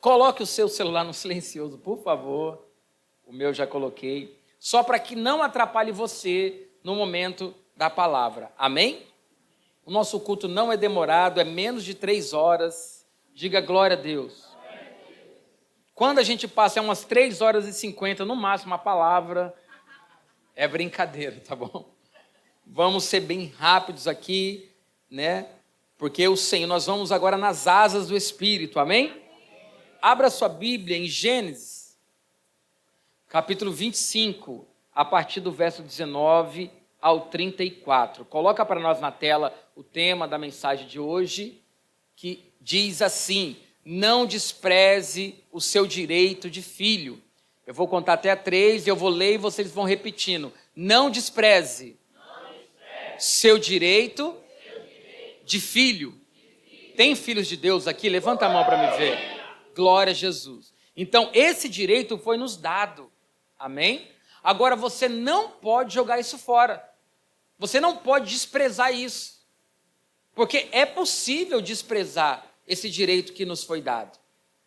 Coloque o seu celular no silencioso, por favor. O meu já coloquei. Só para que não atrapalhe você no momento da palavra. Amém? O nosso culto não é demorado, é menos de 3 horas. Diga glória a Deus. Quando a gente passa umas 3 horas e 50, no máximo, a palavra, é brincadeira, tá bom? Vamos ser bem rápidos aqui, né? Porque o Senhor, nós vamos agora nas asas do Espírito, amém? Abra sua Bíblia em Gênesis, capítulo 25, a partir do verso 19 ao 34. Coloca para nós na tela o tema da mensagem de hoje, que diz assim: não despreze o seu direito de filho. Eu vou contar até 3, eu vou ler e vocês vão repetindo. Não despreze seu direito de filho. Tem filhos de Deus aqui? Levanta a mão para me ver. Glória a Jesus. Então, esse direito foi nos dado. Amém? Agora, você não pode jogar isso fora. Você não pode desprezar isso. Porque é possível desprezar esse direito que nos foi dado.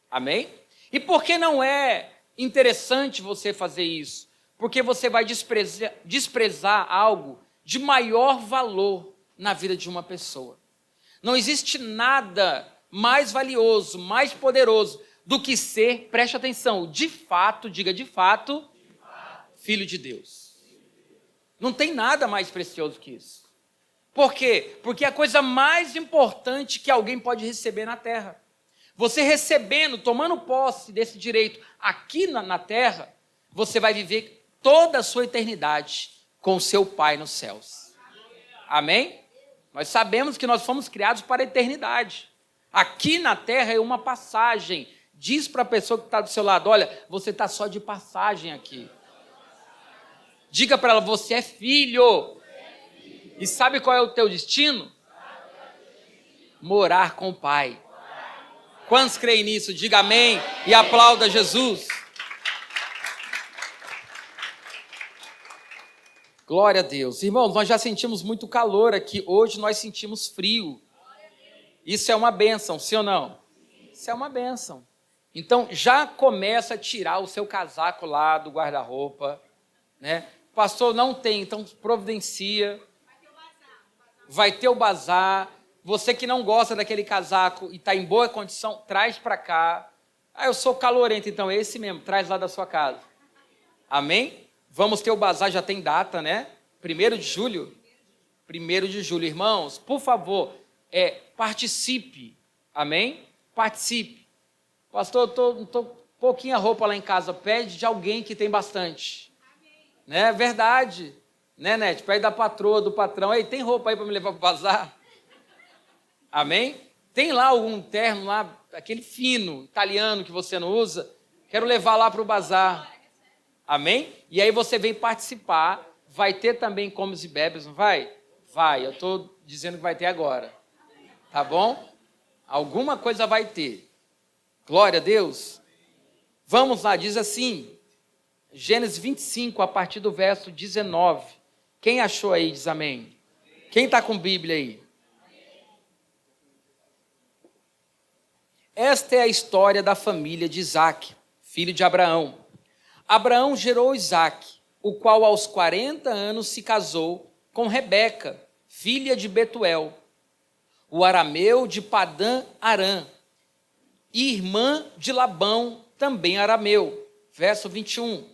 Amém? E por que não é interessante você fazer isso? Porque você vai desprezar algo de maior valor na vida de uma pessoa. Não existe nada mais valioso, mais poderoso do que ser, preste atenção, de fato, diga de fato, filho de Deus. Não tem nada mais precioso que isso. Por quê? Porque é a coisa mais importante que alguém pode receber na terra. Você recebendo, tomando posse desse direito aqui na terra, você vai viver toda a sua eternidade com o seu Pai nos céus. Amém? Nós sabemos que nós fomos criados para a eternidade. Aqui na terra é uma passagem. Diz para a pessoa que está do seu lado: olha, você está só de passagem aqui. Diga para ela: você é filho. E sabe qual é o teu destino? Morar com o Pai. Quantos creem nisso? Diga amém e aplauda Jesus. Glória a Deus. Irmãos, nós já sentimos muito calor aqui. Hoje nós sentimos frio. Isso é uma bênção, sim ou não? Isso é uma bênção. Então, já começa a tirar o seu casaco lá do guarda-roupa, né? Pastor, não tem, então providencia. Vai ter o bazar. Você que não gosta daquele casaco e está em boa condição, traz para cá. Ah, eu sou calorento, então é esse mesmo, traz lá da sua casa. Amém? Vamos ter o bazar, já tem data, né? 1º de julho. 1º de julho, irmãos, por favor, participe. Amém? Participe. Pastor, eu estou pouquinha roupa lá em casa, pede de alguém que tem bastante. Né? Verdade. Né, Nete? Pede da patroa, do patrão. Ei, tem roupa aí para me levar para o bazar? Amém? Tem lá algum terno lá, aquele fino, italiano que você não usa? Quero levar lá para o bazar. Amém? E aí você vem participar. Vai ter também comes e bebes, não vai? Vai, eu estou dizendo que vai ter agora. Tá bom? Alguma coisa vai ter. Glória a Deus. Vamos lá, diz assim, Gênesis 25, a partir do verso 19. Quem achou aí, diz amém. Quem está com Bíblia aí? Esta é a história da família de Isaque, filho de Abraão. Abraão gerou Isaque, o qual aos 40 anos se casou com Rebeca, filha de Betuel, o arameu de Padã Arã, e irmã de Labão, também arameu. Verso 21.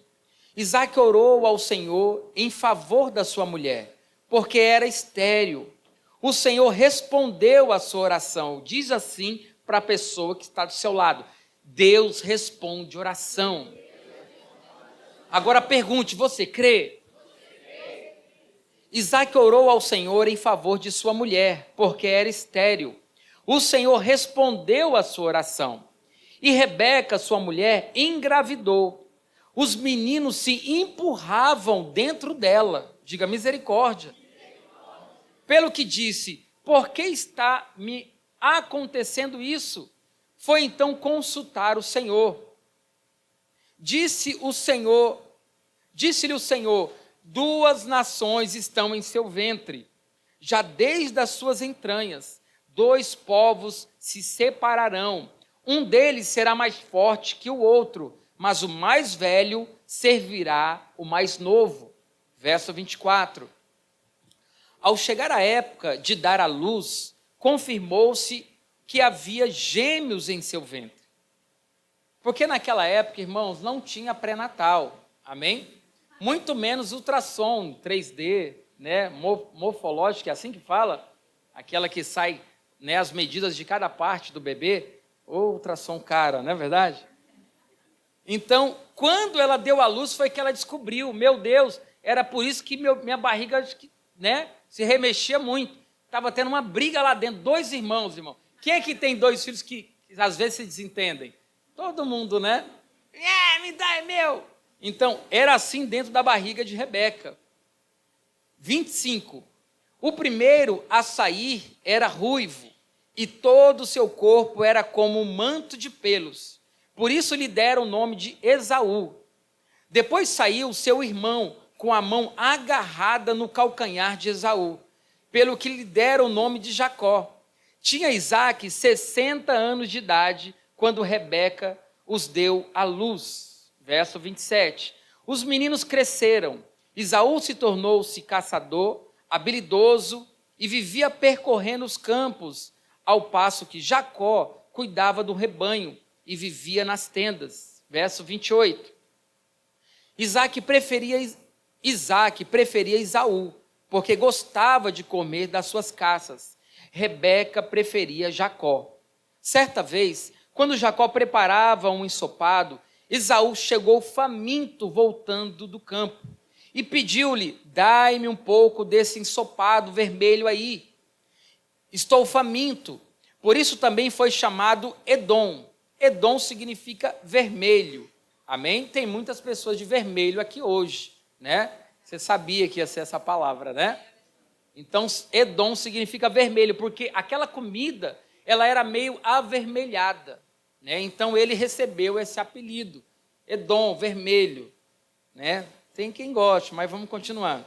Isaque orou ao Senhor em favor da sua mulher, porque era estéril. O Senhor respondeu à sua oração. Diz assim para a pessoa que está do seu lado: Deus responde oração. Agora pergunte, você crê? Isaque orou ao Senhor em favor de sua mulher, porque era estéril. O Senhor respondeu à sua oração. E Rebeca, sua mulher, engravidou. Os meninos se empurravam dentro dela. Diga misericórdia. Pelo que disse: por que está me acontecendo isso? Foi então consultar o Senhor. Disse-lhe o Senhor: 2 nações estão em seu ventre, já desde as suas entranhas. 2 povos se separarão, Um deles será mais forte que o outro, mas o mais velho servirá o mais novo. Verso 24. Ao chegar a época de dar à luz, confirmou-se que havia gêmeos em seu ventre. Porque naquela época, irmãos, não tinha pré-natal, amém? Muito menos ultrassom 3D, né, morfológico, é assim que fala, aquela que sai, né, as medidas de cada parte do bebê, ou ultrassom cara, não é verdade? Então, quando ela deu à luz, foi que ela descobriu, meu Deus, era por isso que minha barriga, né, se remexia muito. Estava tendo uma briga lá dentro, 2 irmãos, irmão. Quem é que tem 2 filhos que às vezes se desentendem? Todo mundo, né? Me dá, é meu. Então, era assim dentro da barriga de Rebeca. 25. O primeiro a sair era ruivo, e todo o seu corpo era como um manto de pelos. Por isso lhe deram o nome de Esaú. Depois saiu seu irmão, com a mão agarrada no calcanhar de Esaú, pelo que lhe deram o nome de Jacó. Tinha Isaque 60 anos de idade, quando Rebeca os deu à luz. Verso 27. Os meninos cresceram. Esaú se tornou-se caçador, habilidoso, e vivia percorrendo os campos, ao passo que Jacó cuidava do rebanho e vivia nas tendas. Verso 28. Isaque preferia Esaú, porque gostava de comer das suas caças. Rebeca preferia Jacó. Certa vez, quando Jacó preparava um ensopado, Esaú chegou faminto voltando do campo e pediu-lhe: dai-me um pouco desse ensopado vermelho aí. Estou faminto. Por isso também foi chamado Edom. Edom significa vermelho. Amém? Tem muitas pessoas de vermelho aqui hoje, né? Você sabia que ia ser essa palavra, né? Então, Edom significa vermelho, porque aquela comida, ela era meio avermelhada, né? Então, ele recebeu esse apelido, Edom, vermelho, né? Tem quem goste, mas vamos continuar.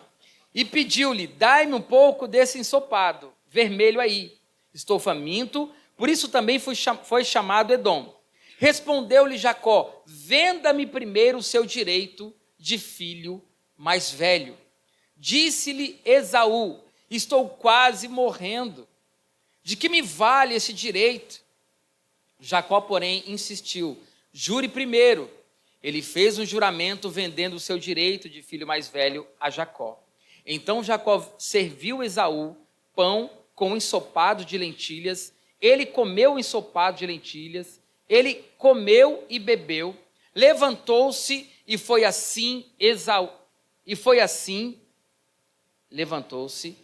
E pediu-lhe: dai-me um pouco desse ensopado vermelho aí. Estou faminto, por isso também foi chamado Edom. Respondeu-lhe Jacó: venda-me primeiro o seu direito de filho mais velho. Disse-lhe Esaú: estou quase morrendo. De que me vale esse direito? Jacó, porém, insistiu: jure primeiro. Ele fez um juramento vendendo o seu direito de filho mais velho a Jacó. Então Jacó serviu Esaú pão com ensopado de lentilhas. Ele comeu o ensopado de lentilhas. Ele comeu e bebeu. Levantou-se e foi assim Esaú. E foi assim, levantou-se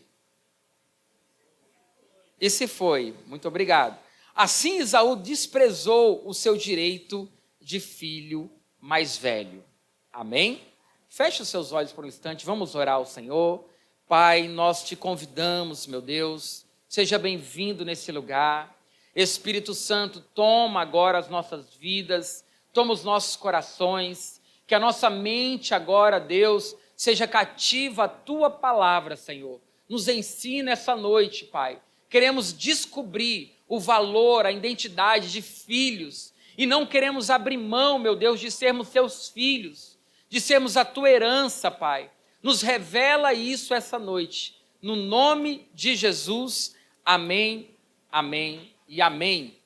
e se foi. Muito obrigado. Assim Esaú desprezou o seu direito de filho mais velho. Amém? Feche os seus olhos por um instante, vamos orar ao Senhor. Pai, nós te convidamos, meu Deus, seja bem-vindo nesse lugar. Espírito Santo, toma agora as nossas vidas, toma os nossos corações, que a nossa mente agora, Deus, seja cativa à tua palavra, Senhor. Nos ensina essa noite, Pai. Queremos descobrir o valor, a identidade de filhos, e não queremos abrir mão, meu Deus, de sermos teus filhos, de sermos a tua herança, Pai. Nos revela isso essa noite. No nome de Jesus, amém, amém e amém.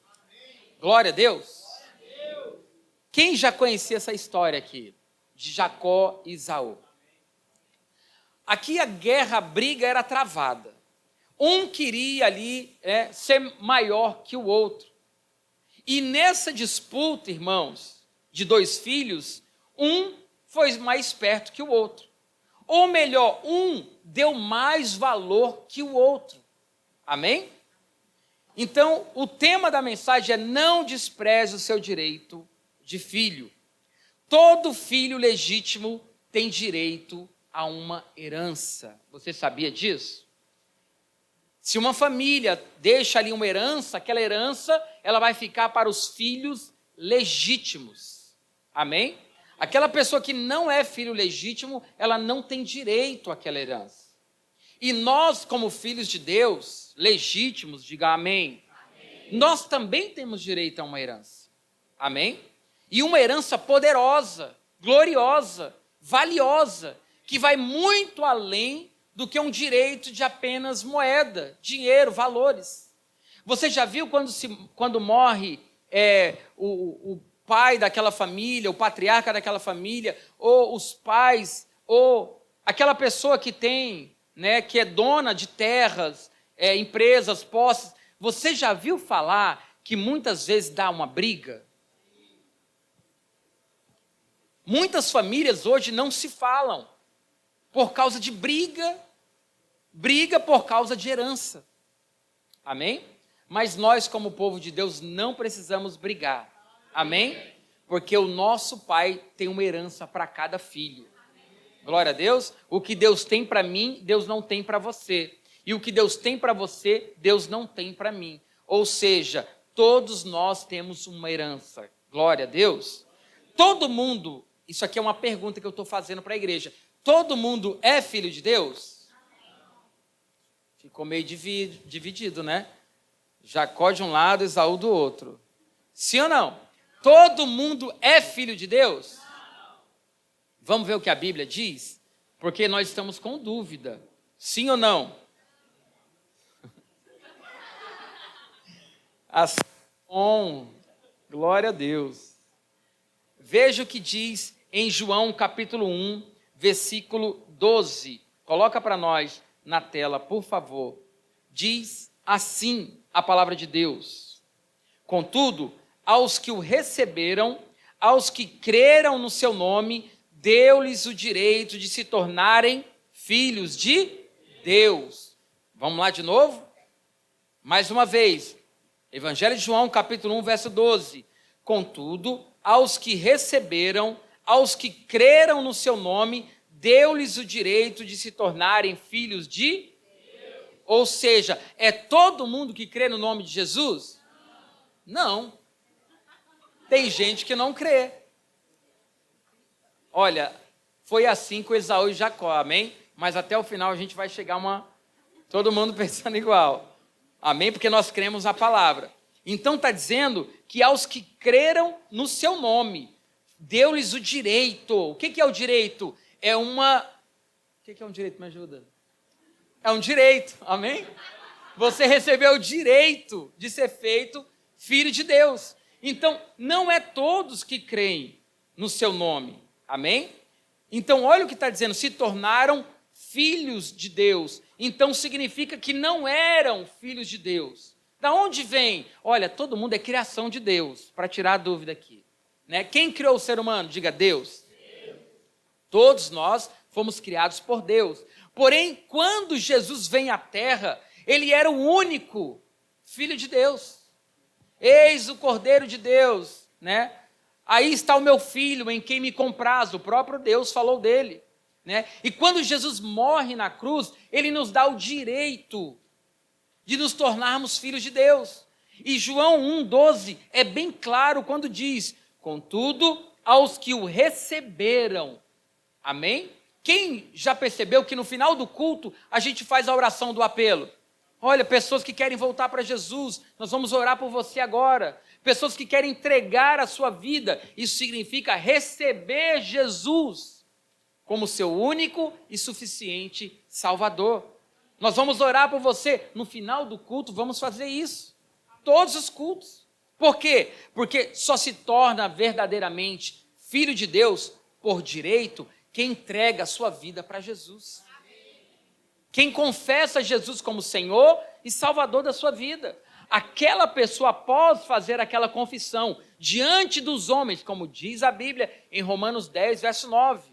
Glória a Deus. Quem já conhecia essa história aqui? De Jacó e Esaú. Aqui a guerra, a briga era travada. Um queria ali ser maior que o outro. E nessa disputa, irmãos, de 2 filhos, um foi mais esperto que o outro. Ou melhor, um deu mais valor que o outro. Amém? Então, o tema da mensagem é: não despreze o seu direito de filho. Todo filho legítimo tem direito a uma herança. Você sabia disso? Se uma família deixa ali uma herança, aquela herança ela vai ficar para os filhos legítimos. Amém? Aquela pessoa que não é filho legítimo, ela não tem direito àquela herança. E nós, como filhos de Deus, legítimos, diga amém. Nós também temos direito a uma herança. Amém? E uma herança poderosa, gloriosa, valiosa, que vai muito além do que um direito de apenas moeda, dinheiro, valores. Você já viu quando morre o pai daquela família, o patriarca daquela família, ou os pais, ou aquela pessoa que tem, né, que é dona de terras, empresas, posses. Você já viu falar que muitas vezes dá uma briga? Muitas famílias hoje não se falam por causa de briga por causa de herança. Amém? Mas nós, como povo de Deus, não precisamos brigar. Amém? Porque o nosso Pai tem uma herança para cada filho. Glória a Deus. O que Deus tem para mim, Deus não tem para você. E o que Deus tem para você, Deus não tem para mim. Ou seja, todos nós temos uma herança. Glória a Deus. Todo mundo, isso aqui é uma pergunta que eu estou fazendo para a igreja. Todo mundo é filho de Deus? Ficou meio dividido, né? Jacó de um lado, Esaú do outro. Sim ou não? Todo mundo é filho de Deus? Vamos ver o que a Bíblia diz? Porque nós estamos com dúvida. Sim ou não? Assim, glória a Deus. Veja o que diz em João capítulo 1, versículo 12. Coloca para nós na tela, por favor. Diz assim a palavra de Deus: contudo, aos que o receberam, aos que creram no seu nome, deu-lhes o direito de se tornarem filhos de Deus. Vamos lá de novo? Mais uma vez. Evangelho de João, capítulo 1, verso 12. Contudo, aos que receberam, aos que creram no seu nome, deu-lhes o direito de se tornarem filhos de Deus. Ou seja, é todo mundo que crê no nome de Jesus? Não. Tem gente que não crê. Olha, foi assim com Esaú e Jacó, amém? Mas até o final a gente vai chegar todo mundo pensando igual. Amém? Porque nós cremos na palavra. Então está dizendo que aos que creram no seu nome, deu-lhes o direito. O que é o direito? O que é um direito? Me ajuda. É um direito, amém? Você recebeu o direito de ser feito filho de Deus. Então, não é todos que creem no seu nome, amém? Então, olha o que está dizendo, se tornaram filhos de Deus. Então, significa que não eram filhos de Deus. Da onde vem? Olha, todo mundo é criação de Deus, para tirar a dúvida aqui. Né? Quem criou o ser humano? Diga Deus. Todos nós fomos criados por Deus. Porém, quando Jesus vem à terra, ele era o único filho de Deus. Eis o Cordeiro de Deus, né? Aí está o meu filho, em quem me compraz. O próprio Deus falou dele, né? E quando Jesus morre na cruz, ele nos dá o direito de nos tornarmos filhos de Deus. E João 1,12 é bem claro quando diz: contudo, aos que o receberam. Amém? Quem já percebeu que no final do culto a gente faz a oração do apelo? Olha, pessoas que querem voltar para Jesus, nós vamos orar por você agora. Pessoas que querem entregar a sua vida, isso significa receber Jesus como seu único e suficiente Salvador. Nós vamos orar por você. No final do culto, vamos fazer isso. Todos os cultos. Por quê? Porque só se torna verdadeiramente filho de Deus por direito quem entrega a sua vida para Jesus. Quem confessa Jesus como Senhor e Salvador da sua vida. Aquela pessoa, após fazer aquela confissão diante dos homens, como diz a Bíblia em Romanos 10, verso 9,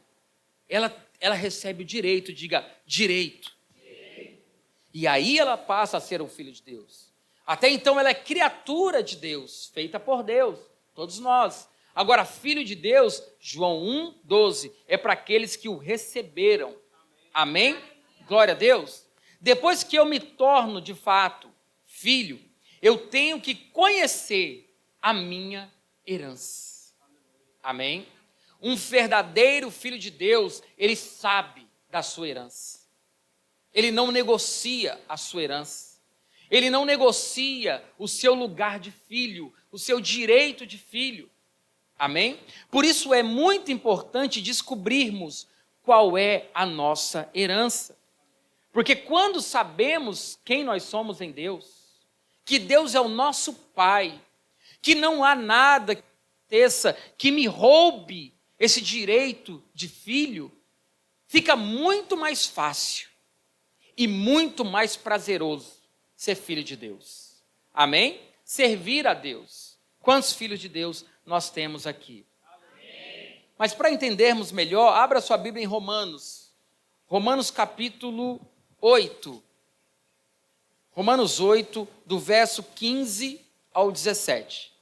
ela recebe o direito, diga direito. E aí ela passa a ser um filho de Deus. Até então ela é criatura de Deus, feita por Deus, todos nós. Agora, filho de Deus, João 1,12, é para aqueles que o receberam. Amém? Glória a Deus. Depois que eu me torno, de fato, filho, eu tenho que conhecer a minha herança. Amém? Um verdadeiro filho de Deus, ele sabe da sua herança. Ele não negocia a sua herança. Ele não negocia o seu lugar de filho, o seu direito de filho. Amém? Por isso é muito importante descobrirmos qual é a nossa herança. Porque quando sabemos quem nós somos em Deus, que Deus é o nosso Pai, que não há nada que aconteça que me roube esse direito de filho, fica muito mais fácil e muito mais prazeroso ser filho de Deus. Amém? Servir a Deus. Quantos filhos de Deus nós temos aqui? Amém. Mas para entendermos melhor, abra sua Bíblia em Romanos. Romanos capítulo 8. Romanos 8, do verso 15 ao 17.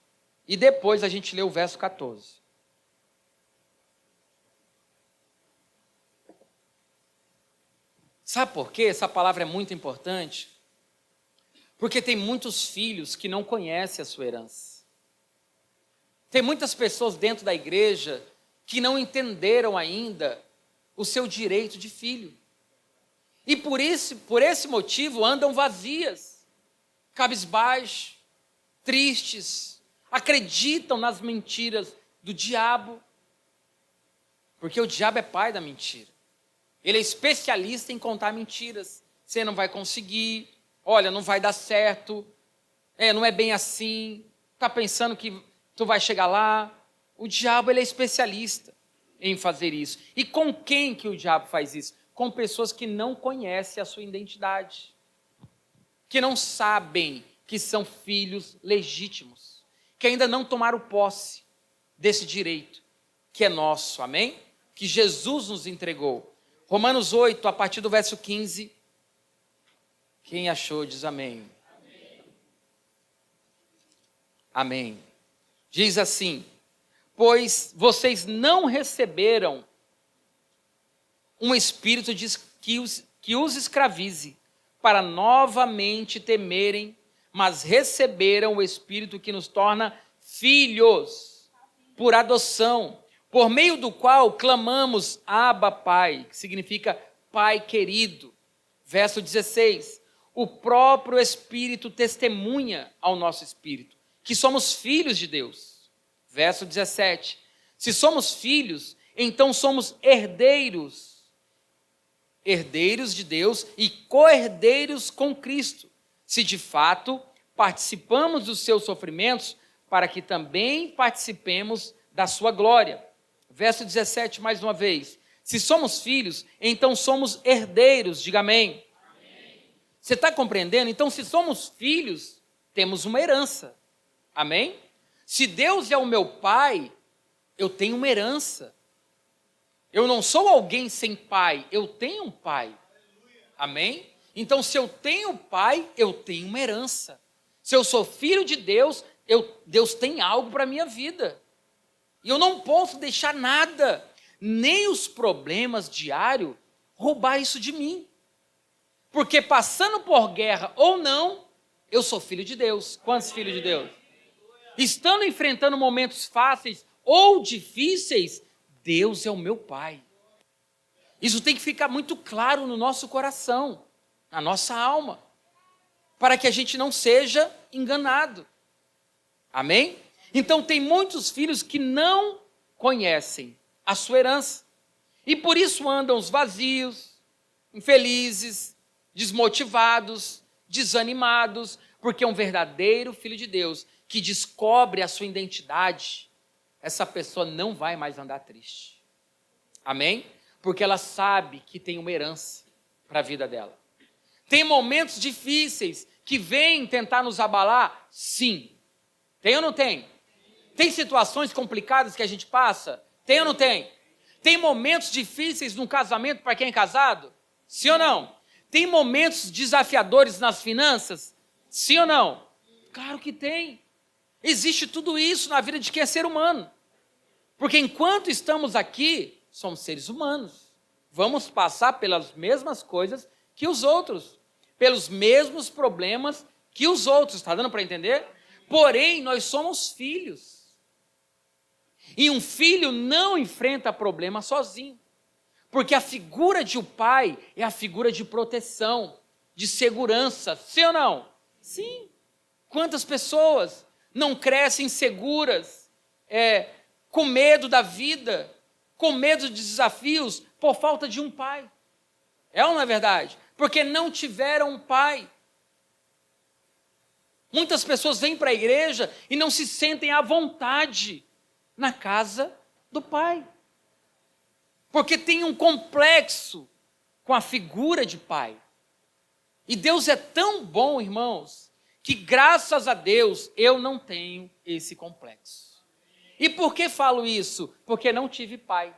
E depois a gente lê o verso 14. Sabe por quê? Essa palavra é muito importante. Porque tem muitos filhos que não conhecem a sua herança. Tem muitas pessoas dentro da igreja que não entenderam ainda o seu direito de filho. E por esse motivo andam vazias, cabisbaixo, tristes, acreditam nas mentiras do diabo. Porque o diabo é pai da mentira. Ele é especialista em contar mentiras. Você não vai conseguir, olha, não vai dar certo, não é bem assim, está pensando que tu vai chegar lá. O diabo, ele é especialista em fazer isso. E com quem que o diabo faz isso? Com pessoas que não conhecem a sua identidade, que não sabem que são filhos legítimos, que ainda não tomaram posse desse direito que é nosso, amém? Que Jesus nos entregou. Romanos 8, a partir do verso 15. Quem achou, diz amém. Amém. Diz assim: pois vocês não receberam um espírito que os escravize, para novamente temerem, mas receberam o espírito que nos torna filhos, por adoção, por meio do qual clamamos Abba, Pai, que significa Pai querido. Verso 16, o próprio Espírito testemunha ao nosso espírito que somos filhos de Deus. Verso 17, se somos filhos, então somos herdeiros de Deus e co-herdeiros com Cristo, se de fato participamos dos seus sofrimentos, para que também participemos da sua glória. Verso 17, mais uma vez. Se somos filhos, então somos herdeiros. Diga amém. Amém. Você está compreendendo? Então, se somos filhos, temos uma herança. Amém? Se Deus é o meu pai, eu tenho uma herança. Eu não sou alguém sem pai, eu tenho um pai. Amém? Então, se eu tenho pai, eu tenho uma herança. Se eu sou filho de Deus, Deus tem algo para a minha vida. E eu não posso deixar nada, nem os problemas diários, roubar isso de mim. Porque passando por guerra ou não, eu sou filho de Deus. Quantos filhos de Deus? Estando enfrentando momentos fáceis ou difíceis, Deus é o meu Pai. Isso tem que ficar muito claro no nosso coração, na nossa alma, para que a gente não seja enganado. Amém? Então tem muitos filhos que não conhecem a sua herança. E por isso andam vazios, infelizes, desmotivados, desanimados, porque um verdadeiro filho de Deus que descobre a sua identidade, essa pessoa não vai mais andar triste. Amém? Porque ela sabe que tem uma herança para a vida dela. Tem momentos difíceis que vêm tentar nos abalar? Sim. Tem ou não tem? Tem situações complicadas que a gente passa? Tem ou não tem? Tem momentos difíceis no casamento para quem é casado? Sim ou não? Tem momentos desafiadores nas finanças? Sim ou não? Claro que tem. Existe tudo isso na vida de quem é ser humano. Porque enquanto estamos aqui, somos seres humanos. Vamos passar pelas mesmas coisas que os outros. Pelos mesmos problemas que os outros. Está dando para entender? Porém, nós somos filhos. E um filho não enfrenta problema sozinho. Porque a figura de um pai é a figura de proteção, de segurança. Sim ou não? Sim. Quantas pessoas não crescem seguras, com medo da vida, com medo de desafios, por falta de um pai. É ou não é verdade? Porque não tiveram um pai. Muitas pessoas vêm para a igreja e não se sentem à vontade na casa do pai. Porque tem um complexo com a figura de pai. E Deus é tão bom, irmãos, que graças a Deus eu não tenho esse complexo. E por que falo isso? Porque não tive pai.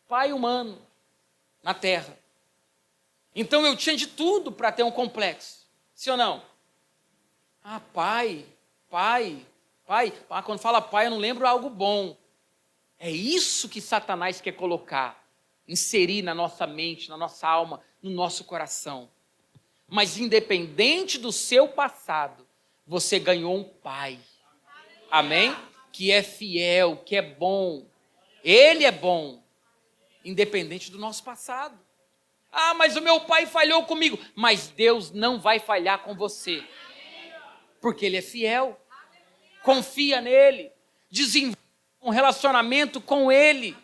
Pai humano na terra. Então eu tinha de tudo para ter um complexo. Sim ou não? Ah, pai. Quando fala pai, eu não lembro algo bom. É isso que Satanás quer colocar, inserir na nossa mente, na nossa alma, no nosso coração. Mas independente do seu passado, você ganhou um pai. Amém? Que é fiel, que é bom. Ele é bom, independente do nosso passado. Ah, mas o meu pai falhou comigo. Mas Deus não vai falhar com você. Porque Ele é fiel. Confia nele. Desenvolve um relacionamento com Ele.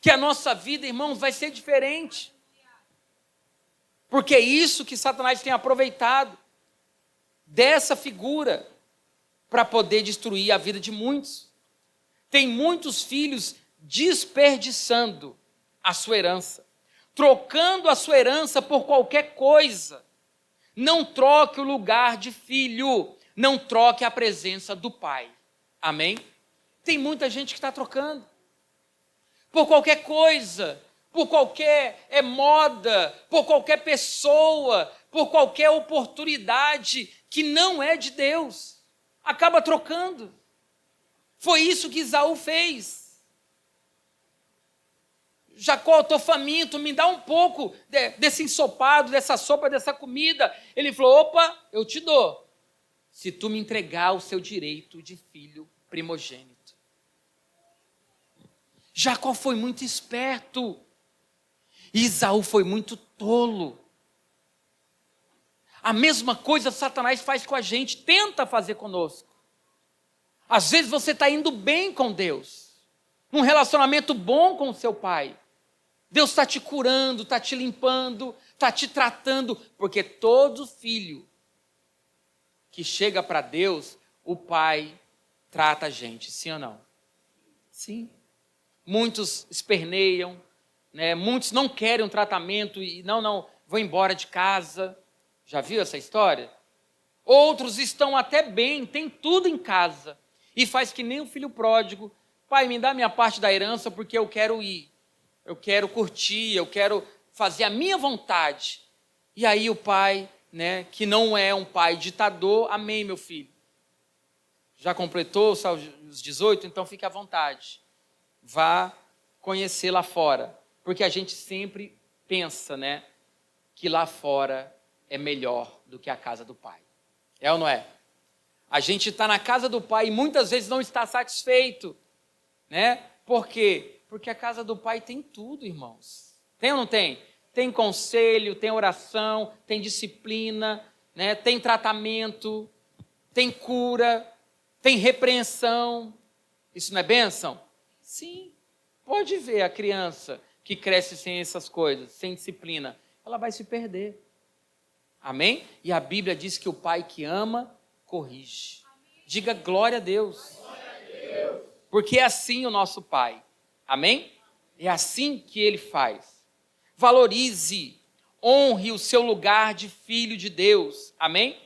Que a nossa vida, irmãos, vai ser diferente. Porque é isso que Satanás tem aproveitado. Dessa figura. Para poder destruir a vida de muitos. Tem muitos filhos desperdiçando a sua herança. Trocando a sua herança por qualquer coisa. Não troque o lugar de filho. Não troque a presença do pai. Amém? Tem muita gente que está trocando. Por qualquer coisa. Por qualquer moda. Por qualquer pessoa. Por qualquer oportunidade que não é de Deus. Acaba trocando. Foi isso que Esaú fez. Jacó, eu estou faminto, me dá um pouco desse ensopado, dessa sopa, dessa comida. Ele falou, opa, eu te dou, se tu me entregar o seu direito de filho primogênito. Jacó foi muito esperto. E Esaú foi muito tolo. A mesma coisa Satanás faz com a gente, tenta fazer conosco. Às vezes você está indo bem com Deus, num relacionamento bom com o seu pai. Deus está te curando, está te limpando, está te tratando, porque todo filho que chega para Deus, o pai trata a gente, sim ou não? Sim. Muitos esperneiam, né? Muitos não querem um tratamento e não, vou embora de casa. Já viu essa história? Outros estão até bem, tem tudo em casa e faz que nem o filho pródigo. Pai, me dá minha parte da herança porque eu quero ir. Eu quero curtir, eu quero fazer a minha vontade. E aí o pai, né, que não é um pai ditador, amém, meu filho. Já completou os 18? Então fique à vontade. Vá conhecer lá fora. Porque a gente sempre pensa, né, que lá fora é melhor do que a casa do pai. É ou não é? A gente está na casa do pai e muitas vezes não está satisfeito. Né? Por quê? Porque a casa do pai tem tudo, irmãos. Tem ou não tem? Tem conselho, tem oração, tem disciplina, né? Tem tratamento, tem cura, tem repreensão. Isso não é bênção? Sim. Pode ver a criança que cresce sem essas coisas, sem disciplina. Ela vai se perder. Amém? E a Bíblia diz que o pai que ama, corrige. Diga glória a Deus. Glória a Deus. Porque é assim o nosso pai. Amém? É assim que ele faz. Valorize, honre o seu lugar de filho de Deus. Amém?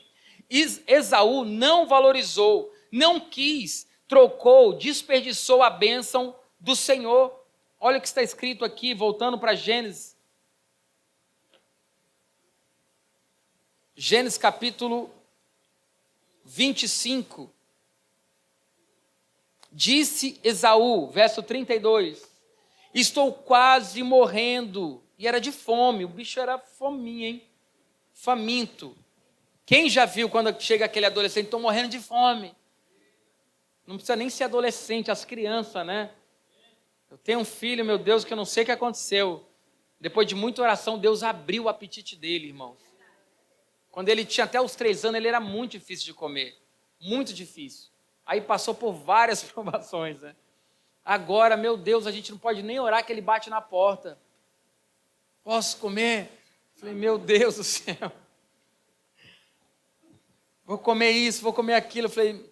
Esaú não valorizou, não quis, trocou, desperdiçou a bênção do Senhor. Olha o que está escrito aqui, voltando para Gênesis. Gênesis capítulo 25. Disse Esaú, verso 32, estou quase morrendo. E era de fome, o bicho era fominha, hein? Faminto. Quem já viu quando chega aquele adolescente, estou morrendo de fome. Não precisa nem ser adolescente, as crianças, né? Eu tenho um filho, meu Deus, que eu não sei o que aconteceu. Depois de muita oração, Deus abriu o apetite dele, irmãos. Quando ele tinha até os 3 anos, ele era muito difícil de comer. Muito difícil. Aí passou por várias provações, né? Agora, meu Deus, a gente não pode nem orar que ele bate na porta. Posso comer? Falei, meu Deus do céu. Vou comer isso, vou comer aquilo. Falei,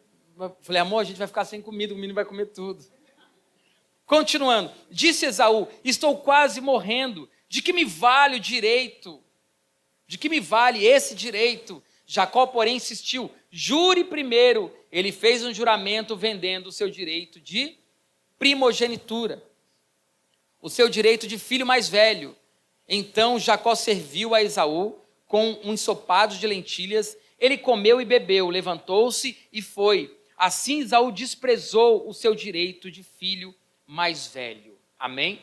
amor, a gente vai ficar sem comida, o menino vai comer tudo. Continuando, disse Esaú, estou quase morrendo, de que me vale o direito? De que me vale esse direito? Jacó, porém, insistiu, jure primeiro. Ele fez um juramento vendendo o seu direito de primogenitura, o seu direito de filho mais velho. Então Jacó serviu a Esaú com um ensopado de lentilhas, ele comeu e bebeu, levantou-se e foi. Assim Esaú desprezou o seu direito de filho mais velho. Amém?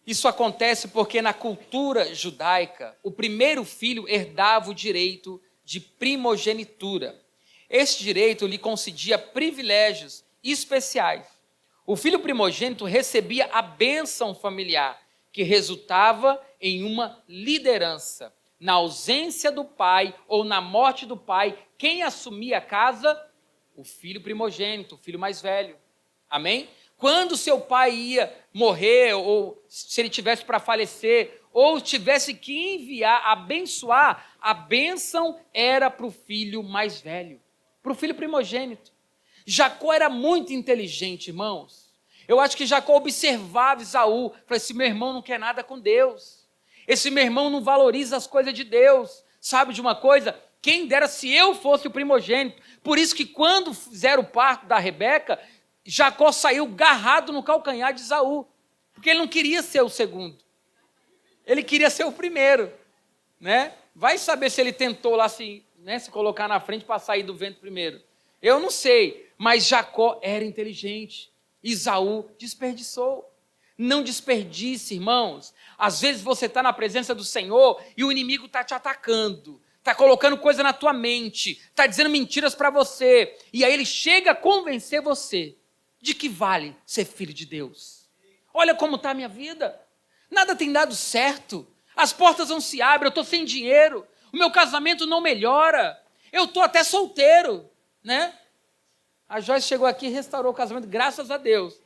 Isso acontece porque na cultura judaica, o primeiro filho herdava o direito de primogenitura. Este direito lhe concedia privilégios especiais. O filho primogênito recebia a bênção familiar, que resultava em uma liderança. Na ausência do pai ou na morte do pai, quem assumia a casa? O filho primogênito, o filho mais velho. Amém? Quando seu pai ia morrer, ou se ele tivesse para falecer, ou tivesse que enviar, abençoar, a bênção era para o filho mais velho, para o filho primogênito. Jacó era muito inteligente, irmãos. Eu acho que Jacó observava Esaú, falou, esse meu irmão não quer nada com Deus. Esse meu irmão não valoriza as coisas de Deus. Sabe de uma coisa? Quem dera se eu fosse o primogênito. Por isso que quando fizeram o parto da Rebeca, Jacó saiu garrado no calcanhar de Esaú, porque ele não queria ser o segundo. Ele queria ser o primeiro, né? Vai saber se ele tentou lá se colocar na frente para sair do vento primeiro. Eu não sei, mas Jacó era inteligente. Esaú desperdiçou. Não desperdice, irmãos. Às vezes você está na presença do Senhor e o inimigo está te atacando, está colocando coisa na tua mente, está dizendo mentiras para você, e aí ele chega a convencer você de que vale ser filho de Deus. Olha como está a minha vida. Nada tem dado certo. As portas não se abrem, eu estou sem dinheiro. O meu casamento não melhora. Eu estou até solteiro, né? A Joyce chegou aqui e restaurou o casamento, graças a Deus.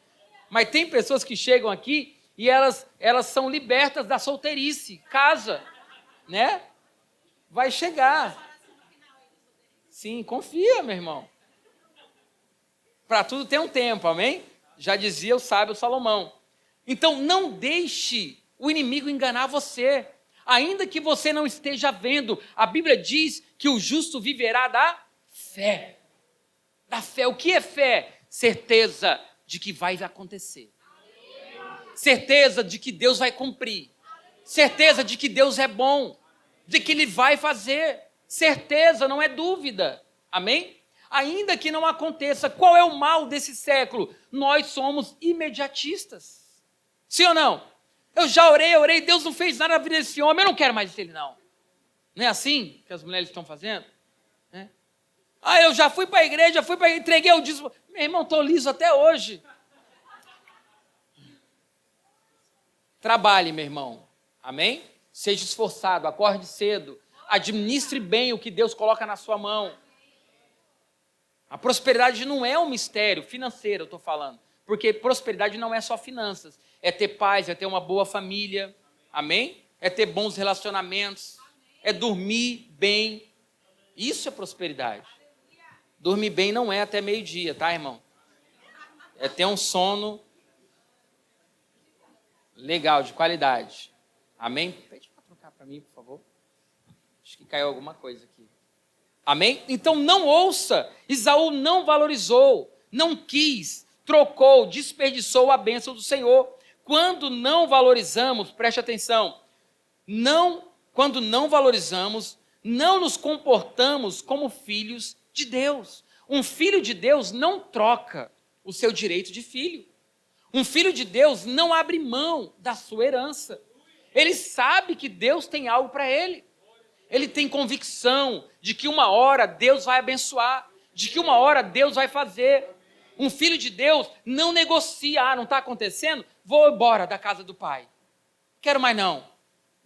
Mas tem pessoas que chegam aqui e elas são libertas da solteirice. Casa, né? Vai chegar. Sim, confia, meu irmão. Para tudo tem um tempo, amém? Já dizia o sábio Salomão. Então, não deixe o inimigo enganar você. Ainda que você não esteja vendo, a Bíblia diz que o justo viverá da fé. Da fé. O que é fé? Certeza de que vai acontecer. Certeza de que Deus vai cumprir. Certeza de que Deus é bom. De que Ele vai fazer. Certeza, não é dúvida. Amém? Ainda que não aconteça, qual é o mal desse século? Nós somos imediatistas. Sim ou não? Eu já orei, Deus não fez nada na vida desse homem, eu não quero mais ele não. Não é assim que as mulheres estão fazendo? É. Eu já fui para a igreja, entreguei o dízimo. Meu irmão, estou liso até hoje. Trabalhe, meu irmão. Amém? Seja esforçado, acorde cedo. Administre bem o que Deus coloca na sua mão. A prosperidade não é um mistério financeiro, eu estou falando. Porque prosperidade não é só finanças. É ter paz, é ter uma boa família. Amém? É ter bons relacionamentos. É dormir bem. Isso é prosperidade. Dormir bem não é até meio-dia, tá, irmão? É ter um sono legal, de qualidade. Amém? Pede para trocar para mim, por favor. Acho que caiu alguma coisa aqui. Amém? Então não ouça. Esaú não valorizou, não quis, trocou, desperdiçou a bênção do Senhor. Quando não valorizamos, preste atenção, quando não valorizamos, não nos comportamos como filhos de Deus. Um filho de Deus não troca o seu direito de filho. Um filho de Deus não abre mão da sua herança. Ele sabe que Deus tem algo para ele. Ele tem convicção de que uma hora Deus vai abençoar, de que uma hora Deus vai fazer. Um filho de Deus não negocia, não está acontecendo, vou embora da casa do pai. Quero mais não.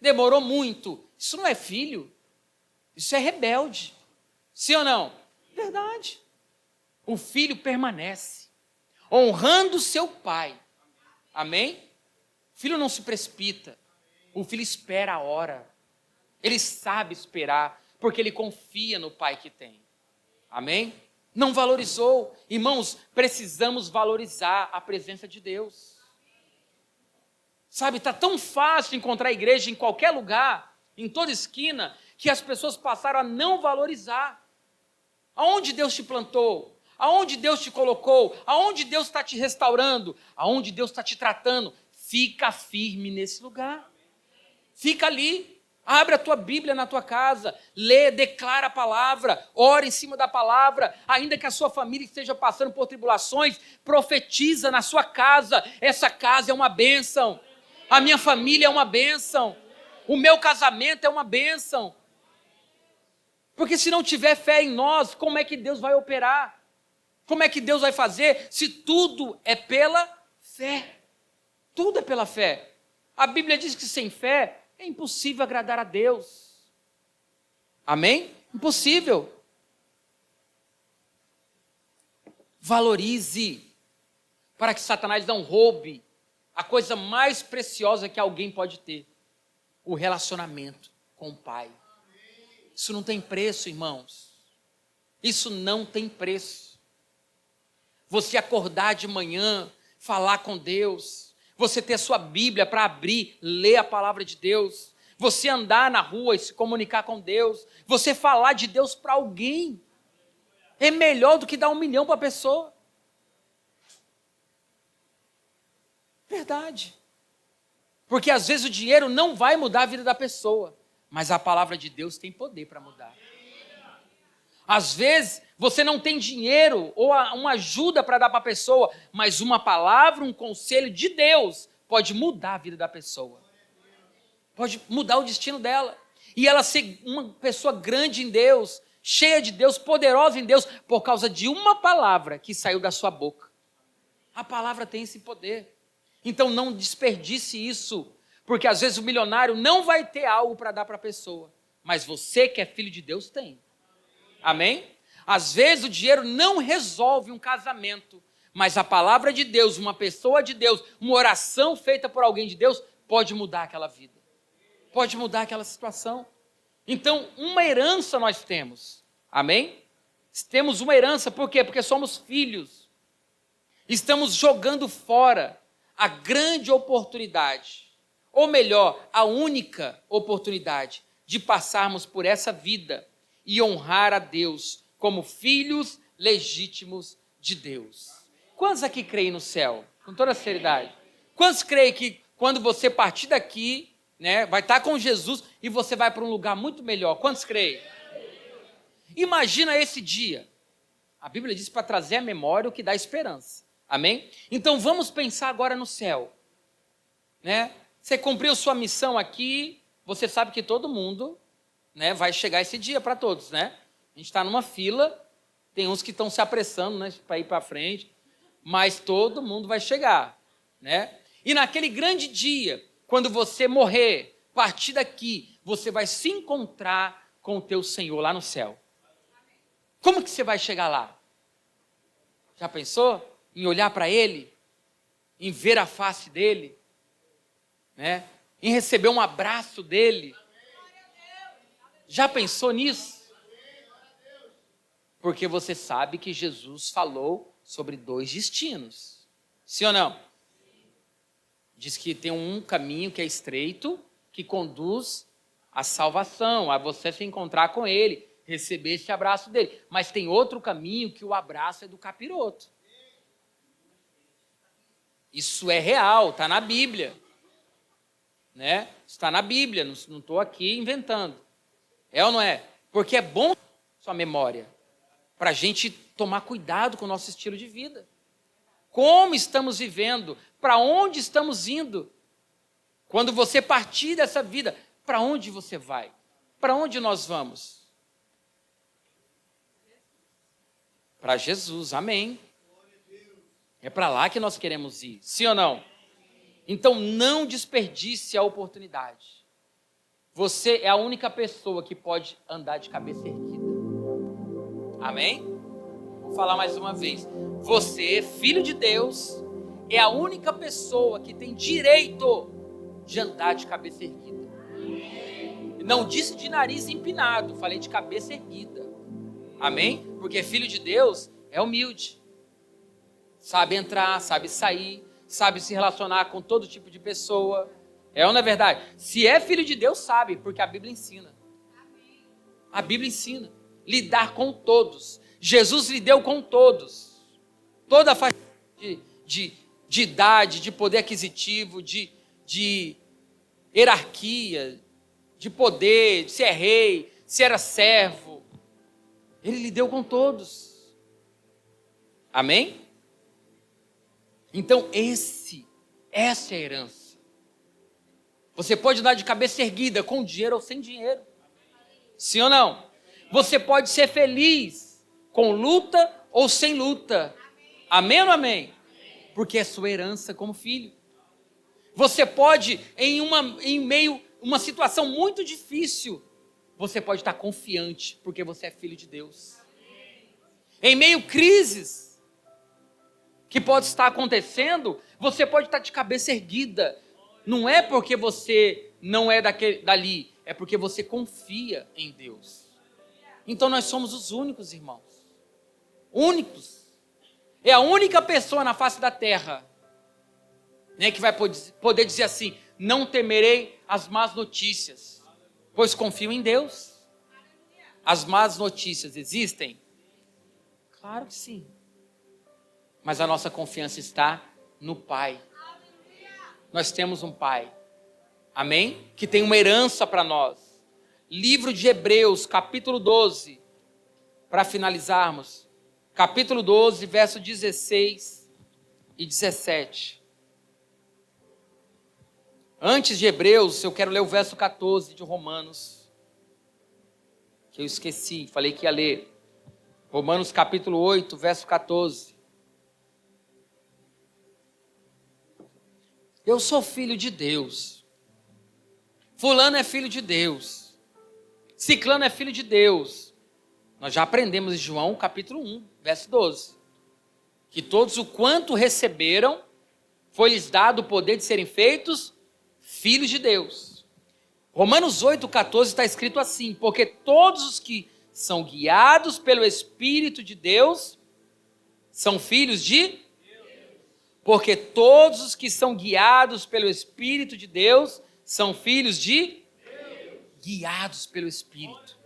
Demorou muito. Isso não é filho, isso é rebelde. Sim ou não? Verdade. o filho permanece, honrando seu pai. Amém? O filho não se precipita, o filho espera a hora. Ele sabe esperar, porque ele confia no pai que tem. Amém? Não valorizou. Irmãos, precisamos valorizar a presença de Deus. Sabe, está tão fácil encontrar igreja em qualquer lugar, em toda esquina, que as pessoas passaram a não valorizar. Aonde Deus te plantou? Aonde Deus te colocou? Aonde Deus está te restaurando? Aonde Deus está te tratando? Fica firme nesse lugar. Fica ali. Abre a tua Bíblia na tua casa. Lê, declara a palavra. Ora em cima da palavra. Ainda que a sua família esteja passando por tribulações, profetiza na sua casa. Essa casa é uma bênção. A minha família é uma bênção. O meu casamento é uma bênção. Porque se não tiver fé em nós, como é que Deus vai operar? Como é que Deus vai fazer se tudo é pela fé? Tudo é pela fé. A Bíblia diz que sem fé é impossível agradar a Deus. Amém? Impossível. Valorize, para que Satanás não roube a coisa mais preciosa que alguém pode ter: o relacionamento com o Pai. Isso não tem preço, irmãos. Isso não tem preço. Você acordar de manhã, falar com Deus, você ter sua Bíblia para abrir, ler a palavra de Deus, você andar na rua e se comunicar com Deus, você falar de Deus para alguém, é melhor do que dar 1 milhão para a pessoa. Verdade. Porque às vezes o dinheiro não vai mudar a vida da pessoa, mas a palavra de Deus tem poder para mudar. Às vezes você não tem dinheiro ou uma ajuda para dar para a pessoa, mas uma palavra, um conselho de Deus pode mudar a vida da pessoa. Pode mudar o destino dela. E ela ser uma pessoa grande em Deus, cheia de Deus, poderosa em Deus, por causa de uma palavra que saiu da sua boca. A palavra tem esse poder. Então não desperdice isso, porque às vezes o milionário não vai ter algo para dar para a pessoa, mas você que é filho de Deus tem. Amém? Às vezes o dinheiro não resolve um casamento, mas a palavra de Deus, uma pessoa de Deus, uma oração feita por alguém de Deus, pode mudar aquela vida. Pode mudar aquela situação. Então, uma herança nós temos. Amém? Temos uma herança, por quê? Porque somos filhos. Estamos jogando fora a grande oportunidade, ou melhor, a única oportunidade de passarmos por essa vida e honrar a Deus como filhos legítimos de Deus. Quantos aqui creem no céu? Com toda sinceridade. Quantos creem que quando você partir daqui, né, vai estar com Jesus e você vai para um lugar muito melhor? Quantos creem? Imagina esse dia. A Bíblia diz para trazer à memória o que dá esperança. Amém? Então vamos pensar agora no céu. Né? Você cumpriu sua missão aqui, você sabe que todo mundo, né, vai chegar esse dia para todos, né? A gente está numa fila, tem uns que estão se apressando, né, para ir para frente, mas todo mundo vai chegar, né? E naquele grande dia, quando você morrer, partir daqui, você vai se encontrar com o teu Senhor lá no céu. Como que você vai chegar lá? Já pensou em olhar para Ele, em ver a face dele, né? Em receber um abraço dele? Já pensou nisso? Porque você sabe que Jesus falou sobre 2 destinos. Sim ou não? Diz que tem um caminho que é estreito, que conduz à salvação, a você se encontrar com Ele, receber esse abraço dele. Mas tem outro caminho que o abraço é do capiroto. Isso é real, está na Bíblia. Né? Está na Bíblia, não estou aqui inventando. É ou não é? Porque é bom sua memória, para a gente tomar cuidado com o nosso estilo de vida. Como estamos vivendo? Para onde estamos indo? Quando você partir dessa vida, para onde você vai? Para onde nós vamos? Para Jesus, amém. É para lá que nós queremos ir, sim ou não? Então não desperdice a oportunidade. Você é a única pessoa que pode andar de cabeça erguida. Amém? Vou falar mais uma vez. Você, filho de Deus, é a única pessoa que tem direito de andar de cabeça erguida. Não disse de nariz empinado, falei de cabeça erguida. Amém? Porque filho de Deus é humilde. Sabe entrar, sabe sair, sabe se relacionar com todo tipo de pessoa. É ou não é verdade? Se é filho de Deus, sabe, porque a Bíblia ensina. A Bíblia ensina. Lidar com todos. Jesus lidou com todos. Toda a faixa de idade, de poder aquisitivo, de hierarquia, de poder, se é rei, se era servo. Ele lidou com todos. Amém? Então essa é a herança. Você pode dar de cabeça erguida, com dinheiro ou sem dinheiro. Sim ou não? Você pode ser feliz com luta ou sem luta. Amém ou não amém? Porque é sua herança como filho. Você pode, em meio a uma situação muito difícil, você pode estar confiante, porque você é filho de Deus. Em meio a crises que pode estar acontecendo, você pode estar de cabeça erguida. Não é porque você não é dali, é porque você confia em Deus. Então nós somos os únicos, irmãos. Únicos. É a única pessoa na face da terra, né, que vai poder dizer assim: não temerei as más notícias, pois confio em Deus. As más notícias existem? Claro que sim. Mas a nossa confiança está no Pai. Nós temos um Pai, amém? Que tem uma herança para nós. Livro de Hebreus, capítulo 12, para finalizarmos. Capítulo 12, verso 16 e 17. Antes de Hebreus, eu quero ler o verso 14 de Romanos, que eu esqueci, falei que ia ler. Romanos capítulo 8, verso 14. Eu sou filho de Deus. Fulano é filho de Deus. Ciclano é filho de Deus. Nós já aprendemos em João capítulo 1, verso 12. Que todos o quanto receberam, foi-lhes dado o poder de serem feitos filhos de Deus. Romanos 8, 14 está escrito assim: porque todos os que são guiados pelo Espírito de Deus são filhos de Deus. Porque todos os que são guiados pelo Espírito de Deus são filhos de Deus. Guiados pelo Espírito.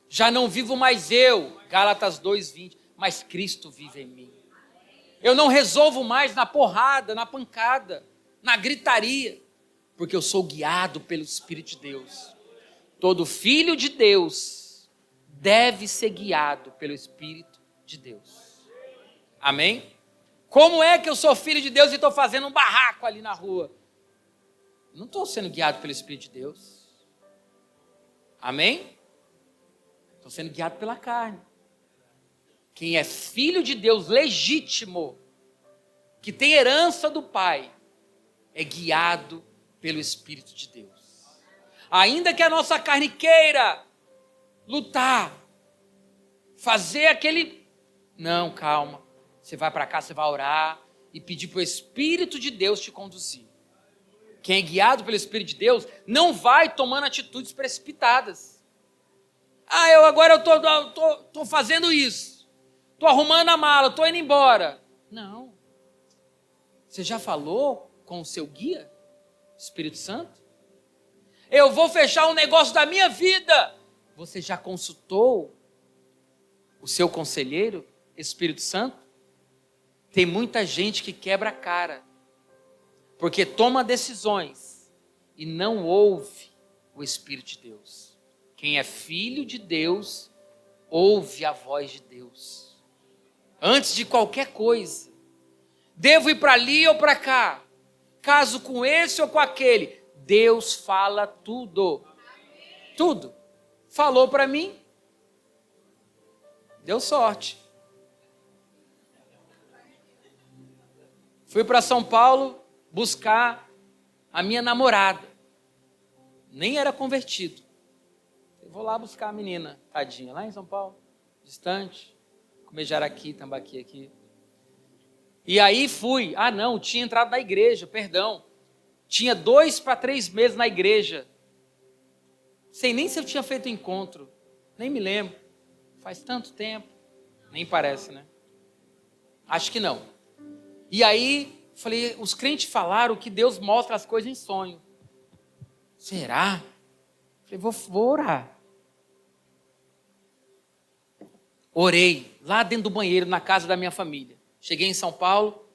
Já não vivo mais eu, Gálatas 2:20, mas Cristo vive em mim. Eu não resolvo mais na porrada, na pancada, na gritaria, porque eu sou guiado pelo Espírito de Deus. Todo filho de Deus deve ser guiado pelo Espírito de Deus. Amém? Como é que eu sou filho de Deus e estou fazendo um barraco ali na rua? Não estou sendo guiado pelo Espírito de Deus. Amém? Estou sendo guiado pela carne. Quem é filho de Deus legítimo, que tem herança do Pai, é guiado pelo Espírito de Deus. Ainda que a nossa carne queira lutar, fazer aquele... Não, calma. Você vai para cá, você vai orar e pedir para o Espírito de Deus te conduzir. Quem é guiado pelo Espírito de Deus não vai tomando atitudes precipitadas. Eu agora estou fazendo isso. Estou arrumando a mala, estou indo embora. Não. Você já falou com o seu guia, Espírito Santo? Eu vou fechar um negócio da minha vida. Você já consultou o seu conselheiro, Espírito Santo? Tem muita gente que quebra a cara, porque toma decisões e não ouve o Espírito de Deus. Quem é filho de Deus, ouve a voz de Deus. Antes de qualquer coisa. Devo ir para ali ou para cá? Caso com esse ou com aquele? Deus fala tudo. Tudo. Falou para mim. Deu sorte. Fui para São Paulo buscar a minha namorada. Nem era convertido. Eu vou lá buscar a menina, tadinha, lá em São Paulo, distante. comer jaraqui, tambaqui aqui. E aí fui. Ah, não, tinha entrado na igreja, perdão. Tinha 2 para 3 meses na igreja. Sei nem se eu tinha feito encontro. Nem me lembro. Faz tanto tempo. Nem parece, né? Acho que não. E aí, falei, os crentes falaram que Deus mostra as coisas em sonho. Será? Falei, vou orar. Orei lá dentro do banheiro, na casa da minha família. Cheguei em São Paulo